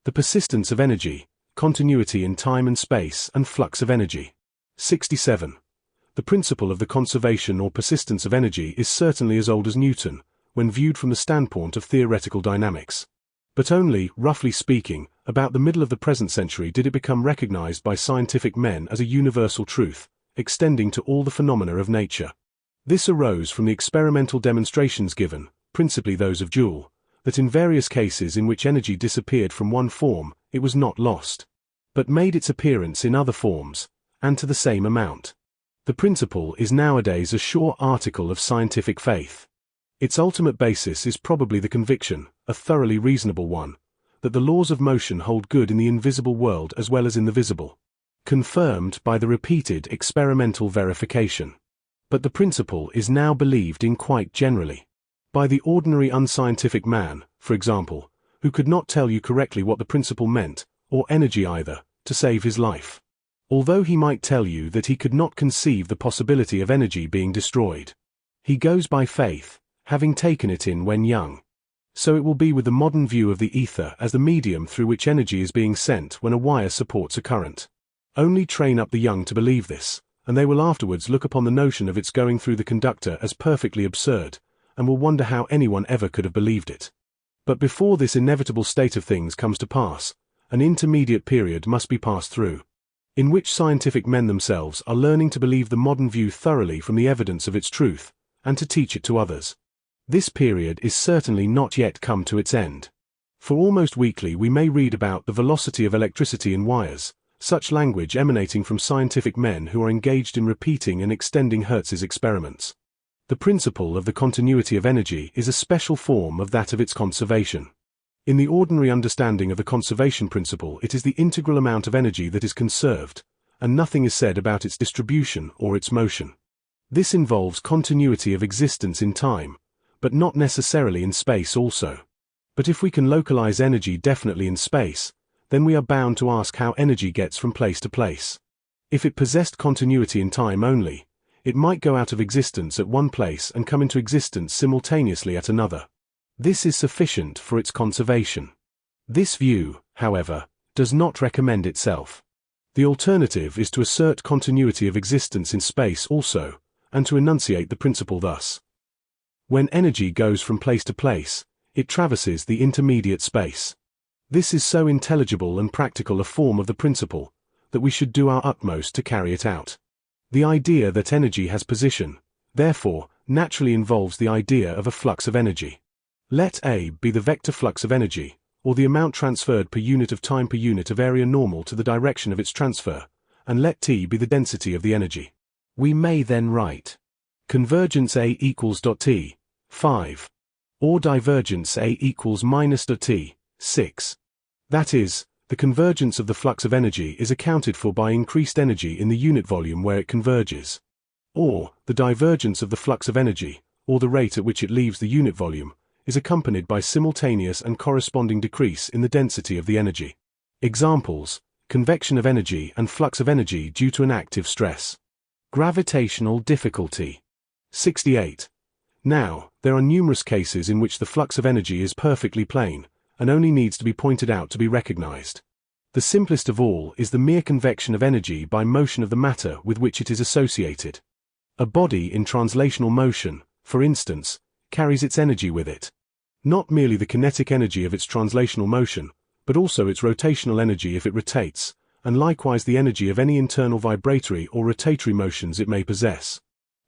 The persistence of energy, continuity in time and space, and flux of energy. 67. The principle of the conservation or persistence of energy is certainly as old as Newton, when viewed from the standpoint of theoretical dynamics. But only, roughly speaking, about the middle of the present century did it become recognized by scientific men as a universal truth, extending to all the phenomena of nature. This arose from the experimental demonstrations given, principally those of Joule, that in various cases in which energy disappeared from one form, it was not lost, but made its appearance in other forms, and to the same amount. The principle is nowadays a sure article of scientific faith. Its ultimate basis is probably the conviction, a thoroughly reasonable one, that the laws of motion hold good in the invisible world as well as in the visible, confirmed by the repeated experimental verification. But the principle is now believed in quite generally. By the ordinary unscientific man, for example, who could not tell you correctly what the principle meant, or energy either, to save his life. Although he might tell you that he could not conceive the possibility of energy being destroyed. He goes by faith, having taken it in when young. So it will be with the modern view of the ether as the medium through which energy is being sent when a wire supports a current. Only train up the young to believe this, and they will afterwards look upon the notion of its going through the conductor as perfectly absurd, and will wonder how anyone ever could have believed it. But before this inevitable state of things comes to pass, an intermediate period must be passed through, in which scientific men themselves are learning to believe the modern view thoroughly from the evidence of its truth, and to teach it to others. This period is certainly not yet come to its end. For almost weekly we may read about the velocity of electricity in wires, such language emanating from scientific men who are engaged in repeating and extending Hertz's experiments. The principle of the continuity of energy is a special form of that of its conservation. In the ordinary understanding of the conservation principle, it is the integral amount of energy that is conserved, and nothing is said about its distribution or its motion. This involves continuity of existence in time, but not necessarily in space also. But if we can localize energy definitely in space, then we are bound to ask how energy gets from place to place. If it possessed continuity in time only, it might go out of existence at one place and come into existence simultaneously at another. This is sufficient for its conservation. This view, however, does not recommend itself. The alternative is to assert continuity of existence in space also, and to enunciate the principle thus. When energy goes from place to place, it traverses the intermediate space. This is so intelligible and practical a form of the principle, that we should do our utmost to carry it out. The idea that energy has position, therefore, naturally involves the idea of a flux of energy. Let A be the vector flux of energy, or the amount transferred per unit of time per unit of area normal to the direction of its transfer, and let T be the density of the energy. We may then write convergence A equals .T, 5, or divergence A equals minus .T, 6. That is, the convergence of the flux of energy is accounted for by increased energy in the unit volume where it converges. Or, the divergence of the flux of energy, or the rate at which it leaves the unit volume, is accompanied by simultaneous and corresponding decrease in the density of the energy. Examples: convection of energy and flux of energy due to an active stress. Gravitational difficulty. 68. Now, there are numerous cases in which the flux of energy is perfectly plain, and only needs to be pointed out to be recognized. The simplest of all is the mere convection of energy by motion of the matter with which it is associated. A body in translational motion, for instance, carries its energy with it. Not merely the kinetic energy of its translational motion, but also its rotational energy if it rotates, and likewise the energy of any internal vibratory or rotatory motions it may possess.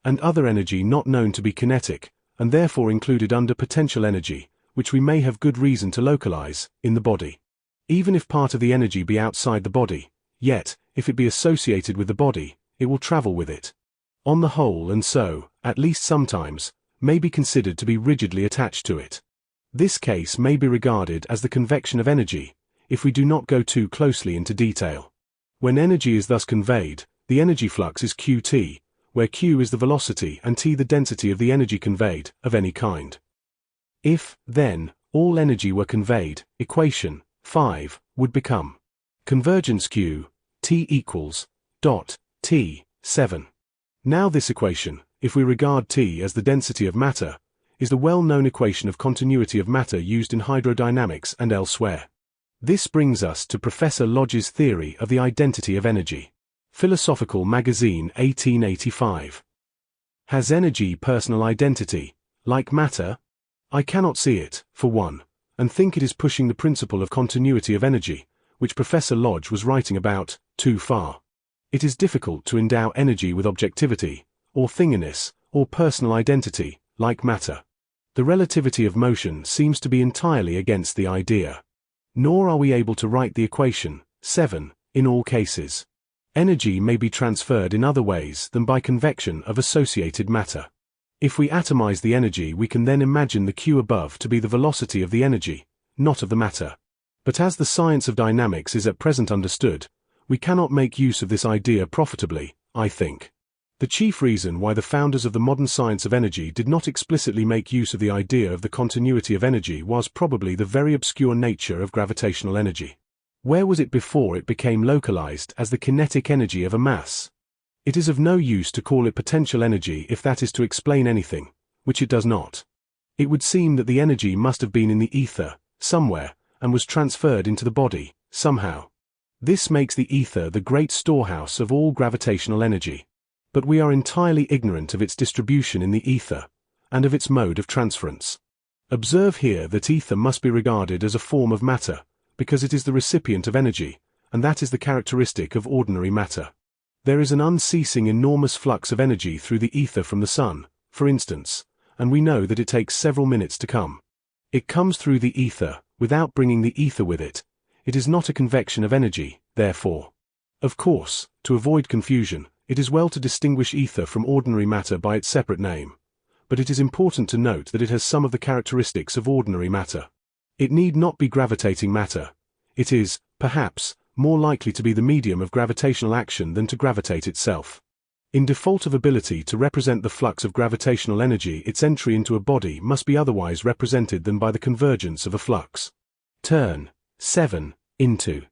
And other energy not known to be kinetic, and therefore included under potential energy, which we may have good reason to localize, in the body. Even if part of the energy be outside the body, yet, if it be associated with the body, it will travel with it. On the whole, and so, at least sometimes, may be considered to be rigidly attached to it. This case may be regarded as the convection of energy, if we do not go too closely into detail. When energy is thus conveyed, the energy flux is qt, where q is the velocity and t the density of the energy conveyed, of any kind. If, then, all energy were conveyed, equation 5 would become convergence q, t equals, t, 7. Now this equation, if we regard T as the density of matter, is the well-known equation of continuity of matter used in hydrodynamics and elsewhere. This brings us to Professor Lodge's theory of the identity of energy. Philosophical Magazine, 1885. Has energy personal identity, like matter? I cannot see it, for one, and think it is pushing the principle of continuity of energy, which Professor Lodge was writing about, too far. It is difficult to endow energy with objectivity, or thinginess, or personal identity, like matter. The relativity of motion seems to be entirely against the idea. Nor are we able to write the equation, 7, in all cases. Energy may be transferred in other ways than by convection of associated matter. If we atomize the energy, we can then imagine the q above to be the velocity of the energy, not of the matter. But as the science of dynamics is at present understood, we cannot make use of this idea profitably, I think. The chief reason why the founders of the modern science of energy did not explicitly make use of the idea of the continuity of energy was probably the very obscure nature of gravitational energy. Where was it before it became localized as the kinetic energy of a mass? It is of no use to call it potential energy if that is to explain anything, which it does not. It would seem that the energy must have been in the ether, somewhere, and was transferred into the body, somehow. This makes the ether the great storehouse of all gravitational energy. But we are entirely ignorant of its distribution in the ether, and of its mode of transference. Observe here that ether must be regarded as a form of matter, because it is the recipient of energy, and that is the characteristic of ordinary matter. There is an unceasing enormous flux of energy through the ether from the sun, for instance, and we know that it takes several minutes to come. It comes through the ether, without bringing the ether with it. It is not a convection of energy, therefore. Of course, to avoid confusion, it is well to distinguish ether from ordinary matter by its separate name, but it is important to note that it has some of the characteristics of ordinary matter. It need not be gravitating matter. It is, perhaps, more likely to be the medium of gravitational action than to gravitate itself. In default of ability to represent the flux of gravitational energy, its entry into a body must be otherwise represented than by the convergence of a flux. Turn 7 into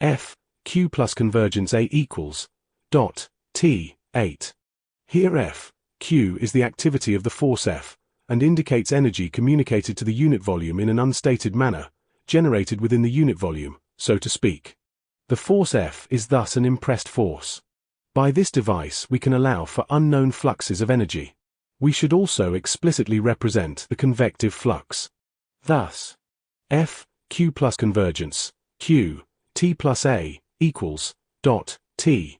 F Q plus convergence A equals dot T 8. Here F Q is the activity of the force F, and indicates energy communicated to the unit volume in an unstated manner, generated within the unit volume, so to speak. The force F is thus an impressed force. By this device we can allow for unknown fluxes of energy. We should also explicitly represent the convective flux. Thus, F Q plus convergence Q T plus A equals dot T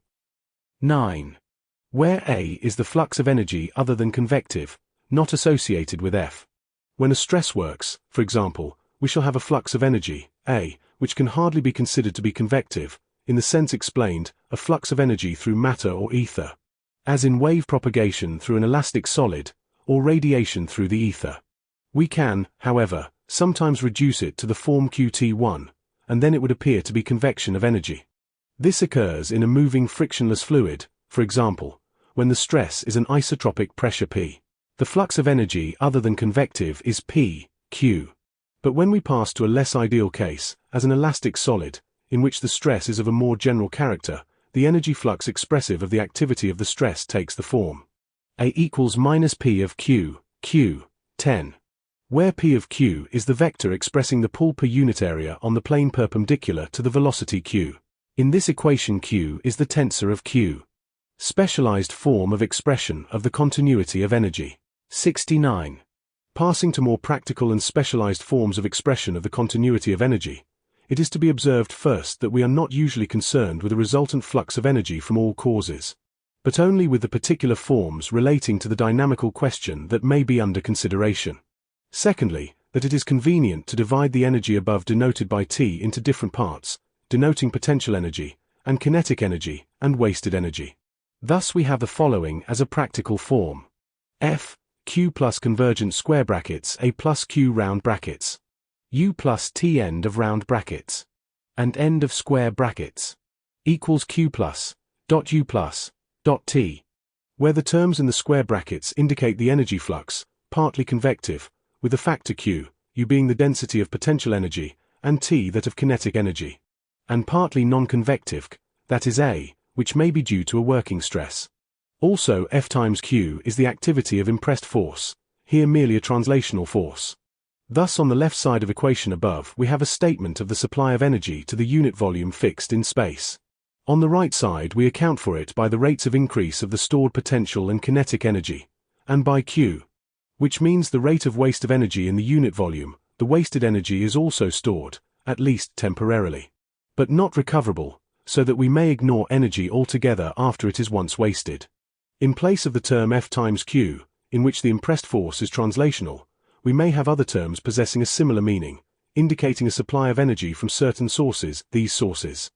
9, where A is the flux of energy other than convective, not associated with F. When a stress works, for example, we shall have a flux of energy, A, which can hardly be considered to be convective, in the sense explained, a flux of energy through matter or ether, as in wave propagation through an elastic solid, or radiation through the ether. We can, however, sometimes reduce it to the form Qt1, and then it would appear to be convection of energy. This occurs in a moving frictionless fluid, for example, when the stress is an isotropic pressure P. The flux of energy other than convective is P, Q. But when we pass to a less ideal case, as an elastic solid, in which the stress is of a more general character, the energy flux expressive of the activity of the stress takes the form A equals minus P of Q, Q, 10. Where P of Q is the vector expressing the pull per unit area on the plane perpendicular to the velocity Q. In this equation Q is the tensor of Q. Specialized form of expression of the continuity of energy. 69. Passing to more practical and specialized forms of expression of the continuity of energy, it is to be observed first that we are not usually concerned with a resultant flux of energy from all causes, but only with the particular forms relating to the dynamical question that may be under consideration. Secondly, that it is convenient to divide the energy above denoted by T into different parts, denoting potential energy, and kinetic energy, and wasted energy. Thus we have the following as a practical form. F Q plus convergent square brackets A plus Q round brackets. U plus T end of round brackets. And end of square brackets. Equals Q plus, dot U plus, dot T. Where the terms in the square brackets indicate the energy flux, partly convective, with the factor Q, U being the density of potential energy, and T that of kinetic energy. And partly non-convective, that is A, which may be due to a working stress. Also F times Q is the activity of impressed force, here merely a translational force. Thus on the left side of equation above we have a statement of the supply of energy to the unit volume fixed in space. On the right side we account for it by the rates of increase of the stored potential and kinetic energy, and by Q, which means the rate of waste of energy in the unit volume. The wasted energy is also stored, at least temporarily, but not recoverable, so that we may ignore energy altogether after it is once wasted. In place of the term F times Q, in which the impressed force is translational, we may have other terms possessing a similar meaning, indicating a supply of energy from certain sources. These sources,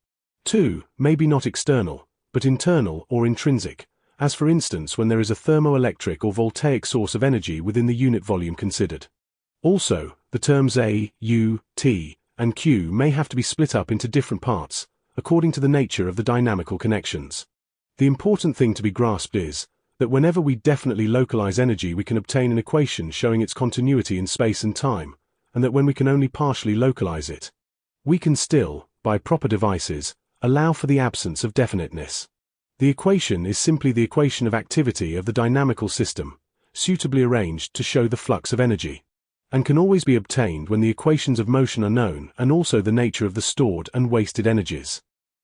too, may be not external, but internal or intrinsic, as for instance when there is a thermoelectric or voltaic source of energy within the unit volume considered. Also, the terms A, U, T, and Q may have to be split up into different parts, according to the nature of the dynamical connections. The important thing to be grasped is that whenever we definitely localize energy we can obtain an equation showing its continuity in space and time, and that when we can only partially localize it, we can still, by proper devices, allow for the absence of definiteness. The equation is simply the equation of activity of the dynamical system, suitably arranged to show the flux of energy, and can always be obtained when the equations of motion are known and also the nature of the stored and wasted energies.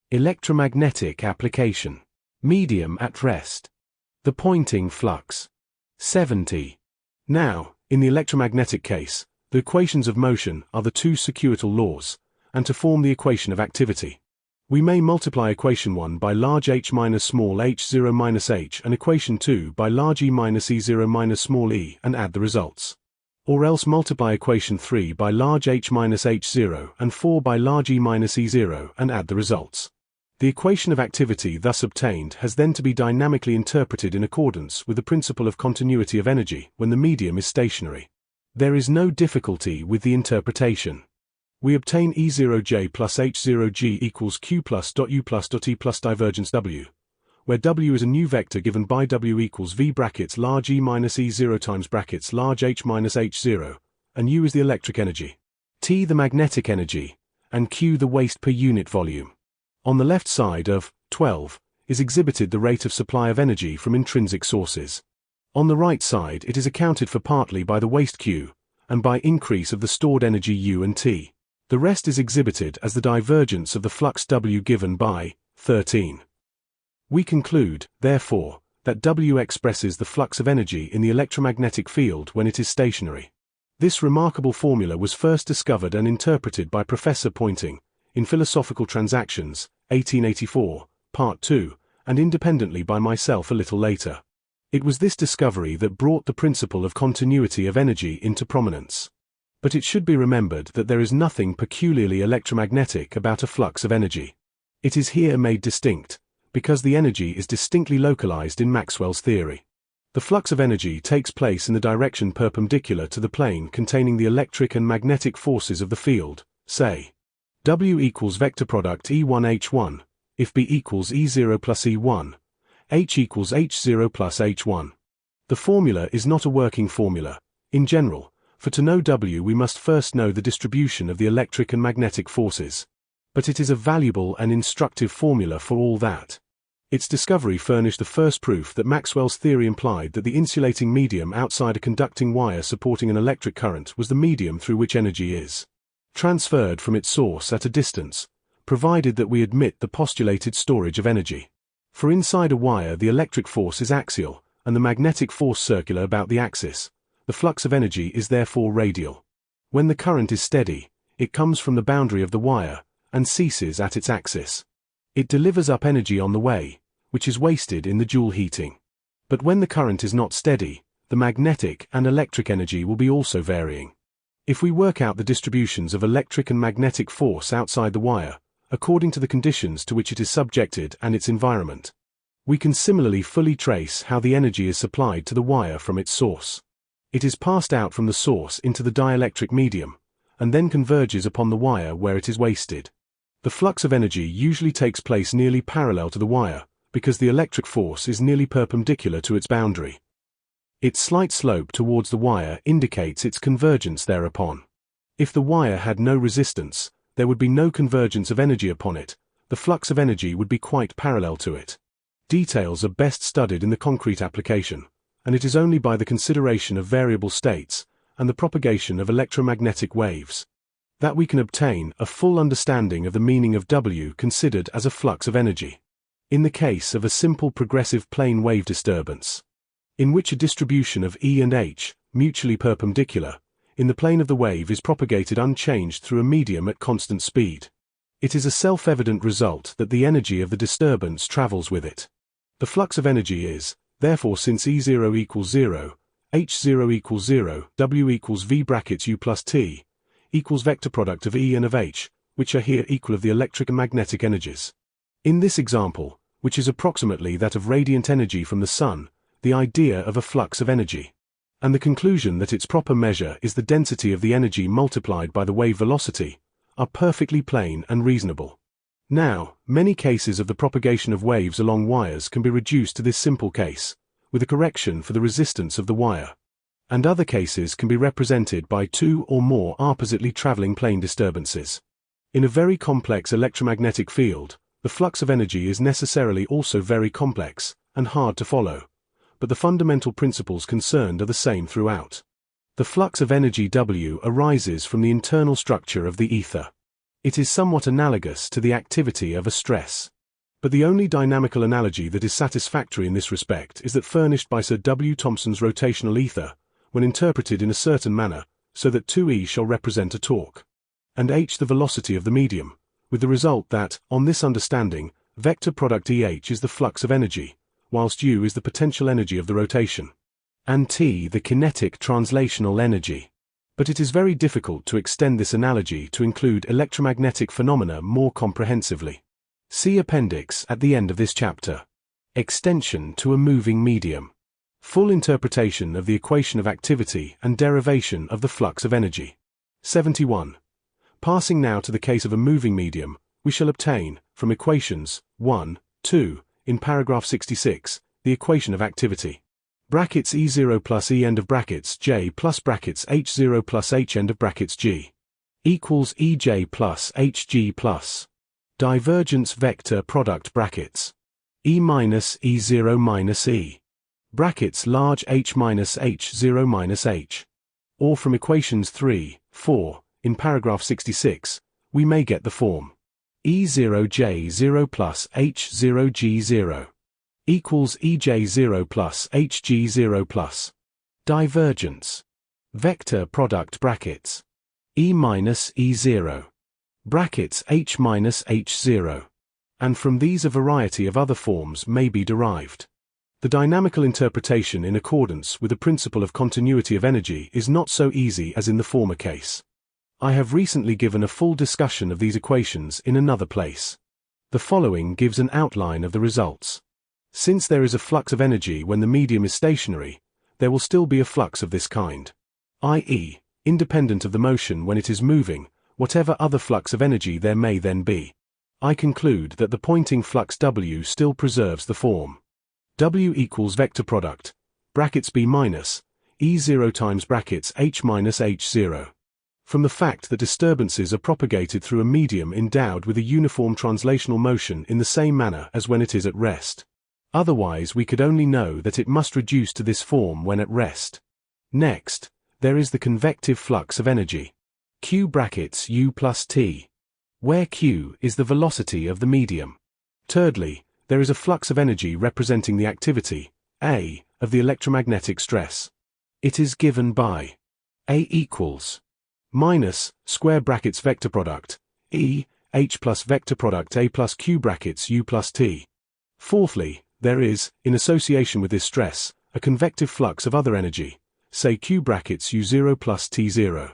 Electromagnetic application. Medium at rest. The Poynting flux. 70. Now, in the electromagnetic case, the equations of motion are the two circuital laws, and to form the equation of activity, we may multiply equation 1 by large h minus small h0 minus h and equation 2 by large E minus E0 minus small e and add the results. Or else multiply equation 3 by large h minus h0 and 4 by large E minus E0 and add the results. The equation of activity thus obtained has then to be dynamically interpreted in accordance with the principle of continuity of energy when the medium is stationary. There is no difficulty with the interpretation. We obtain E0J plus H0G equals Q plus dot U plus dot E plus divergence W, where W is a new vector given by W equals V brackets large E minus E0 times brackets large H minus H0, and U is the electric energy, T the magnetic energy, and Q the waste per unit volume. On the left side of 12 is exhibited the rate of supply of energy from intrinsic sources. On the right side it is accounted for partly by the waste Q, and by increase of the stored energy U and T. The rest is exhibited as the divergence of the flux W given by 13. We conclude, therefore, that W expresses the flux of energy in the electromagnetic field when it is stationary. This remarkable formula was first discovered and interpreted by Professor Poynting in Philosophical Transactions, 1884, Part 2, and independently by myself a little later. It was this discovery that brought the principle of continuity of energy into prominence. But it should be remembered that there is nothing peculiarly electromagnetic about a flux of energy. It is here made distinct, because the energy is distinctly localized in Maxwell's theory. The flux of energy takes place in the direction perpendicular to the plane containing the electric and magnetic forces of the field, say, W equals vector product E1H1, if B equals E0 plus E1, H equals H0 plus H1. The formula is not a working formula, in general, for to know W we must first know the distribution of the electric and magnetic forces. But it is a valuable and instructive formula for all that. Its discovery furnished the first proof that Maxwell's theory implied that the insulating medium outside a conducting wire supporting an electric current was the medium through which energy is transferred from its source at a distance, provided that we admit the postulated storage of energy. For inside a wire the electric force is axial, and the magnetic force circular about the axis. The flux of energy is therefore radial. When the current is steady, it comes from the boundary of the wire, and ceases at its axis. It delivers up energy on the way, which is wasted in the Joule heating. But when the current is not steady, the magnetic and electric energy will be also varying. If we work out the distributions of electric and magnetic force outside the wire, according to the conditions to which it is subjected and its environment, we can similarly fully trace how the energy is supplied to the wire from its source. It is passed out from the source into the dielectric medium, and then converges upon the wire where it is wasted. The flux of energy usually takes place nearly parallel to the wire, because the electric force is nearly perpendicular to its boundary. Its slight slope towards the wire indicates its convergence thereupon. If the wire had no resistance, there would be no convergence of energy upon it. The flux of energy would be quite parallel to it. Details are best studied in the concrete application, and it is only by the consideration of variable states, and the propagation of electromagnetic waves. That we can obtain a full understanding of the meaning of W considered as a flux of energy. In the case of a simple progressive plane wave disturbance, in which a distribution of E and H, mutually perpendicular, in the plane of the wave is propagated unchanged through a medium at constant speed, it is a self-evident result that the energy of the disturbance travels with it. The flux of energy is, therefore, since E0 equals 0, H0 equals 0, W equals V brackets U plus T, equals vector product of E and of H, which are here equal of the electric and magnetic energies. In this example, which is approximately that of radiant energy from the sun, the idea of a flux of energy, and the conclusion that its proper measure is the density of the energy multiplied by the wave velocity, are perfectly plain and reasonable. Now, many cases of the propagation of waves along wires can be reduced to this simple case, with a correction for the resistance of the wire, and other cases can be represented by two or more oppositely traveling plane disturbances. In a very complex electromagnetic field, the flux of energy is necessarily also very complex and hard to follow, but the fundamental principles concerned are the same throughout. The flux of energy W arises from the internal structure of the ether. It is somewhat analogous to the activity of a stress. But the only dynamical analogy that is satisfactory in this respect is that furnished by Sir W. Thomson's rotational ether, when interpreted in a certain manner, so that 2E shall represent a torque, and H the velocity of the medium, with the result that, on this understanding, vector product EH is the flux of energy, whilst U is the potential energy of the rotation, and T the kinetic translational energy. But it is very difficult to extend this analogy to include electromagnetic phenomena more comprehensively. See Appendix at the end of this chapter. Extension to a moving medium. Full interpretation of the equation of activity and derivation of the flux of energy. 71. Passing now to the case of a moving medium, we shall obtain, from equations 1, 2, in paragraph 66, the equation of activity. Brackets E0 plus E end of brackets J plus brackets H0 plus H end of brackets G equals EJ plus HG plus divergence vector product brackets E minus E0 minus E brackets large H minus H0 minus H. Or from equations 3, 4, in paragraph 66, we may get the form E0J0 plus H0G0 equals EJ0 plus HG0 plus divergence vector product brackets E minus E0 brackets H minus H0, and from these a variety of other forms may be derived. The dynamical interpretation in accordance with the principle of continuity of energy is not so easy as in the former case. I have recently given a full discussion of these equations in another place. The following gives an outline of the results. Since there is a flux of energy when the medium is stationary, there will still be a flux of this kind, i.e., independent of the motion when it is moving, whatever other flux of energy there may then be. I conclude that the Poynting flux W still preserves the form W equals vector product, brackets B minus, E0 times brackets H minus H0. From the fact that disturbances are propagated through a medium endowed with a uniform translational motion in the same manner as when it is at rest. Otherwise we could only know that it must reduce to this form when at rest. Next, there is the convective flux of energy, Q brackets U plus T, where Q is the velocity of the medium. Thirdly, there is a flux of energy representing the activity, A, of the electromagnetic stress. It is given by A equals minus square brackets vector product E, H plus vector product A plus Q brackets U plus T. Fourthly, there is, in association with this stress, a convective flux of other energy, say Q brackets U0 plus T0.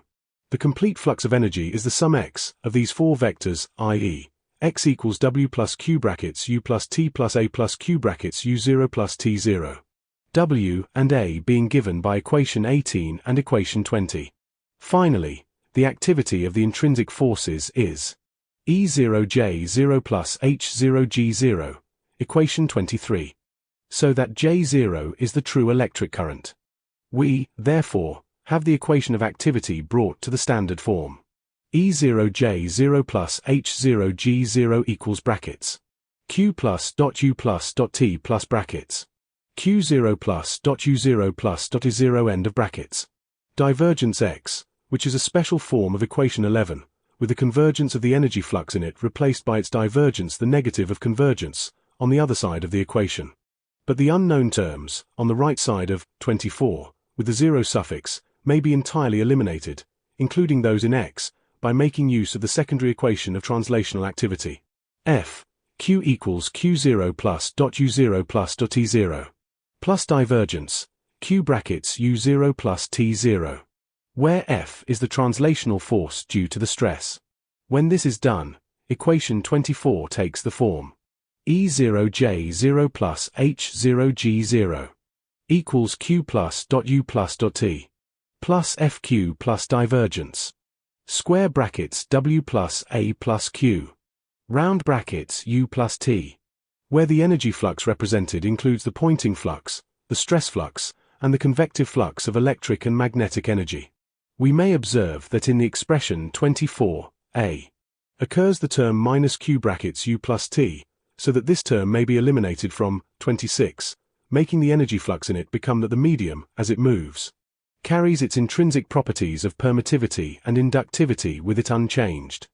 The complete flux of energy is the sum x of these four vectors, i.e., x equals W plus Q brackets U plus T plus A plus Q brackets U0 plus T0. W and A being given by equation 18 and equation 20. Finally, the activity of the intrinsic forces is E0J0 plus H0G0, equation 23. So that J0 is the true electric current. We, therefore, have the equation of activity brought to the standard form. E0J0 plus H0G0 equals brackets Q plus dot U plus dot T plus brackets Q0 plus dot U0 plus dot E0 end of brackets Divergence X, which is a special form of equation 11, with the convergence of the energy flux in it replaced by its divergence, the negative of convergence, on the other side of the equation. But the unknown terms, on the right side of 24, with the 0 suffix, may be entirely eliminated, including those in X, by making use of the secondary equation of translational activity. F Q equals Q0 plus dot U0 plus dot T0 plus divergence Q brackets U0 plus T0, where F is the translational force due to the stress. When this is done, equation 24 takes the form E0J0 plus H0G0 equals Q plus dot U plus dot T plus FQ plus divergence square brackets W plus A plus Q round brackets U plus T, where the energy flux represented includes the Poynting flux, the stress flux, and the convective flux of electric and magnetic energy. We may observe that in the expression 24a occurs the term minus Q brackets U plus T, so that this term may be eliminated from 26, making the energy flux in it become that the medium, as it moves, carries its intrinsic properties of permittivity and inductivity with it unchanged.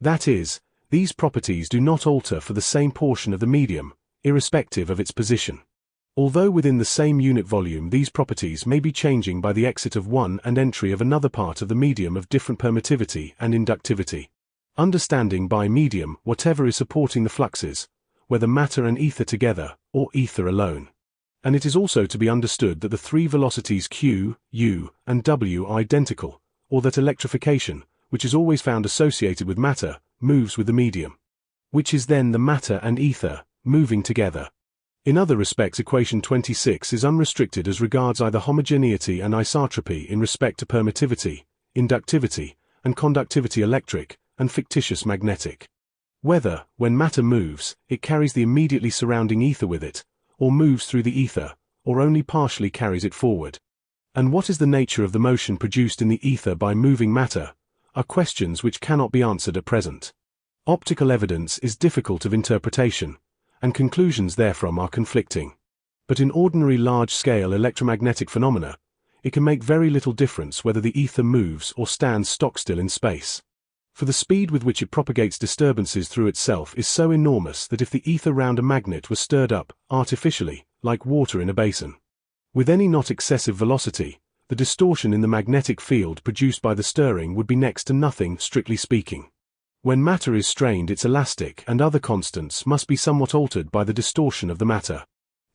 That is, these properties do not alter for the same portion of the medium, irrespective of its position. Although within the same unit volume these properties may be changing by the exit of one and entry of another part of the medium of different permittivity and inductivity. Understanding by medium whatever is supporting the fluxes, whether matter and ether together, or ether alone. And it is also to be understood that the three velocities q, u, and w are identical, or that electrification, which is always found associated with matter, moves with the medium, which is then the matter and ether, moving together. In other respects equation 26 is unrestricted as regards either homogeneity and isotropy in respect to permittivity, inductivity, and conductivity electric, and fictitious magnetic. Whether, when matter moves, it carries the immediately surrounding ether with it, or moves through the ether, or only partially carries it forward. And what is the nature of the motion produced in the ether by moving matter, are questions which cannot be answered at present. Optical evidence is difficult of interpretation, and conclusions therefrom are conflicting. But in ordinary large-scale electromagnetic phenomena, it can make very little difference whether the ether moves or stands stock-still in space. For the speed with which it propagates disturbances through itself is so enormous that if the ether round a magnet was stirred up, artificially, like water in a basin, with any not excessive velocity, the distortion in the magnetic field produced by the stirring would be next to nothing, strictly speaking. When matter is strained, its elastic and other constants must be somewhat altered by the distortion of the matter.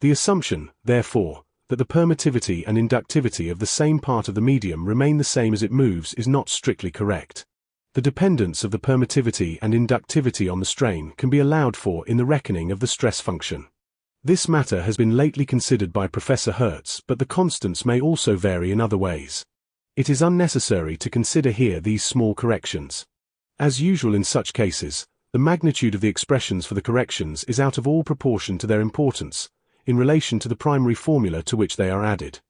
The assumption, therefore, that the permittivity and inductivity of the same part of the medium remain the same as it moves is not strictly correct. The dependence of the permittivity and inductivity on the strain can be allowed for in the reckoning of the stress function. This matter has been lately considered by Professor Hertz, but the constants may also vary in other ways. It is unnecessary to consider here these small corrections. As usual in such cases, the magnitude of the expressions for the corrections is out of all proportion to their importance, in relation to the primary formula to which they are added.